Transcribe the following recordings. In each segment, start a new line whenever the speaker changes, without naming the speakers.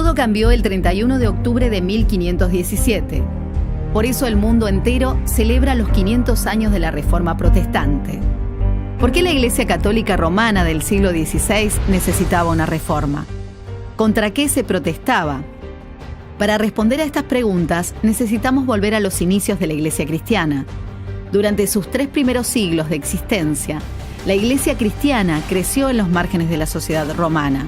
Todo cambió el 31 de octubre de 1517. Por eso el mundo entero celebra los 500 años de la Reforma Protestante. ¿Por qué la Iglesia Católica Romana del siglo XVI necesitaba una reforma? ¿Contra qué se protestaba? Para responder a estas preguntas, necesitamos volver a los inicios de la Iglesia cristiana. Durante sus 3 primeros siglos de existencia, la Iglesia cristiana creció en los márgenes de la sociedad romana.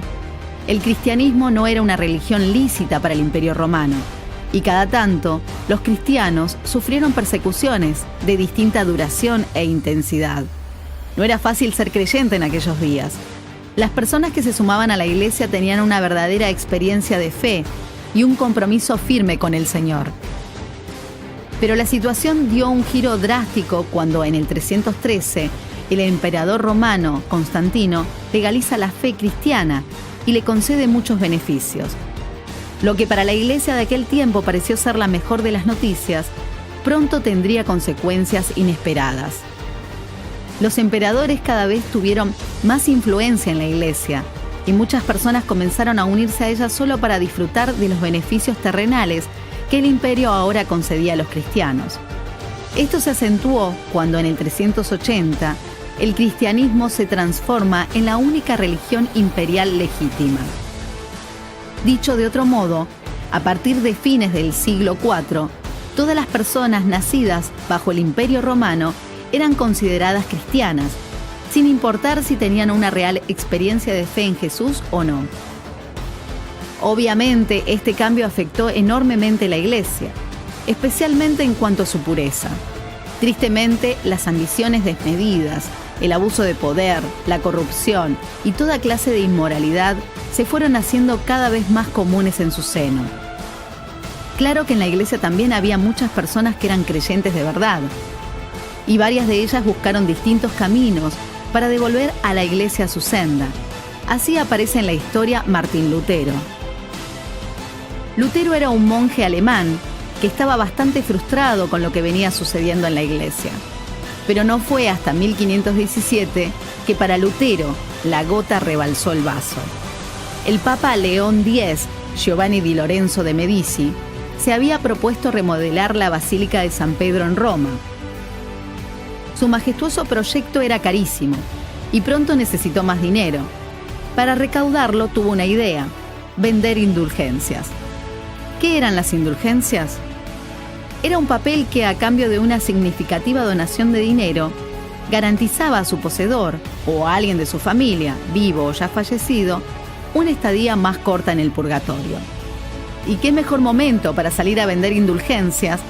El cristianismo no era una religión lícita para el Imperio Romano, y cada tanto los cristianos sufrieron persecuciones de distinta duración e intensidad. No era fácil ser creyente en aquellos días. Las personas que se sumaban a la Iglesia tenían una verdadera experiencia de fe y un compromiso firme con el Señor. Pero la situación dio un giro drástico cuando en el 313 el emperador romano Constantino legaliza la fe cristiana y le concede muchos beneficios. Lo que para la Iglesia de aquel tiempo pareció ser la mejor de las noticias, pronto tendría consecuencias inesperadas. Los emperadores cada vez tuvieron más influencia en la Iglesia y muchas personas comenzaron a unirse a ella solo para disfrutar de los beneficios terrenales que el imperio ahora concedía a los cristianos. Esto se acentuó cuando en el 380 el cristianismo se transforma en la única religión imperial legítima. Dicho de otro modo, a partir de fines del siglo IV, todas las personas nacidas bajo el Imperio Romano eran consideradas cristianas, sin importar si tenían una real experiencia de fe en Jesús o no. Obviamente, este cambio afectó enormemente la Iglesia, especialmente en cuanto a su pureza. Tristemente, las ambiciones desmedidas, el abuso de poder, la corrupción y toda clase de inmoralidad se fueron haciendo cada vez más comunes en su seno. Claro que en la Iglesia también había muchas personas que eran creyentes de verdad, y varias de ellas buscaron distintos caminos para devolver a la Iglesia a su senda. Así aparece en la historia Martín Lutero. Lutero era un monje alemán que estaba bastante frustrado con lo que venía sucediendo en la Iglesia. Pero no fue hasta 1517 que para Lutero la gota rebalsó el vaso. El Papa León X, Giovanni di Lorenzo de Medici, se había propuesto remodelar la Basílica de San Pedro en Roma. Su majestuoso proyecto era carísimo y pronto necesitó más dinero. Para recaudarlo tuvo una idea: vender indulgencias. ¿Qué eran las indulgencias? Era un papel que, a cambio de una significativa donación de dinero, garantizaba a su poseedor o a alguien de su familia, vivo o ya fallecido, una estadía más corta en el purgatorio. ¿Y qué mejor momento para salir a vender indulgencias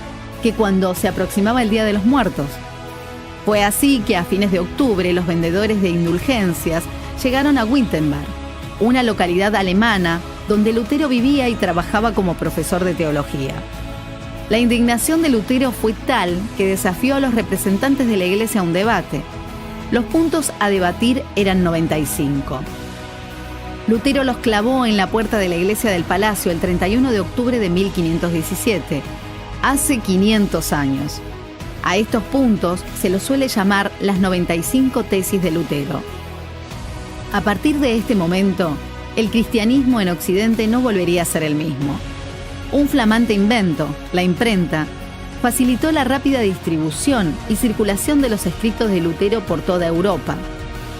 que cuando se aproximaba el Día de los Muertos? Fue así que a fines de octubre los vendedores de indulgencias llegaron a Wittenberg, una localidad alemana donde Lutero vivía y trabajaba como profesor de teología. La indignación de Lutero fue tal que desafió a los representantes de la Iglesia a un debate. Los puntos a debatir eran 95. Lutero los clavó en la puerta de la Iglesia del Palacio el 31 de octubre de 1517, hace 500 años. A estos puntos se los suele llamar las 95 tesis de Lutero. A partir de este momento, el cristianismo en Occidente no volvería a ser el mismo. Un flamante invento, la imprenta, facilitó la rápida distribución y circulación de los escritos de Lutero por toda Europa,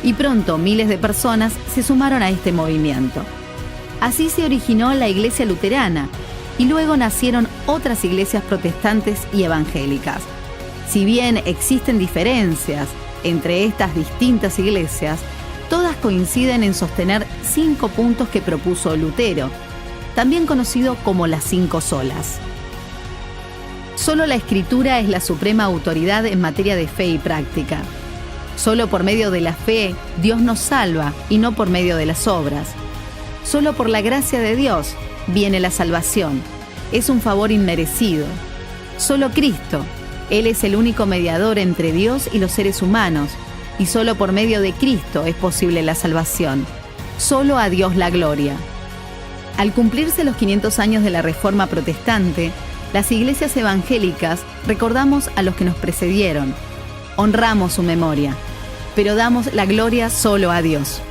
y pronto miles de personas se sumaron a este movimiento. Así se originó la Iglesia luterana, y luego nacieron otras iglesias protestantes y evangélicas. Si bien existen diferencias entre estas distintas iglesias, todas coinciden en sostener 5 puntos que propuso Lutero, también conocido como las 5 solas. Solo la Escritura es la suprema autoridad en materia de fe y práctica. Solo por medio de la fe Dios nos salva y no por medio de las obras. Solo por la gracia de Dios viene la salvación. Es un favor inmerecido. Solo Cristo, Él es el único mediador entre Dios y los seres humanos, y solo por medio de Cristo es posible la salvación. Solo a Dios la gloria. Al cumplirse los 500 años de la Reforma Protestante, las iglesias evangélicas recordamos a los que nos precedieron, honramos su memoria, pero damos la gloria solo a Dios.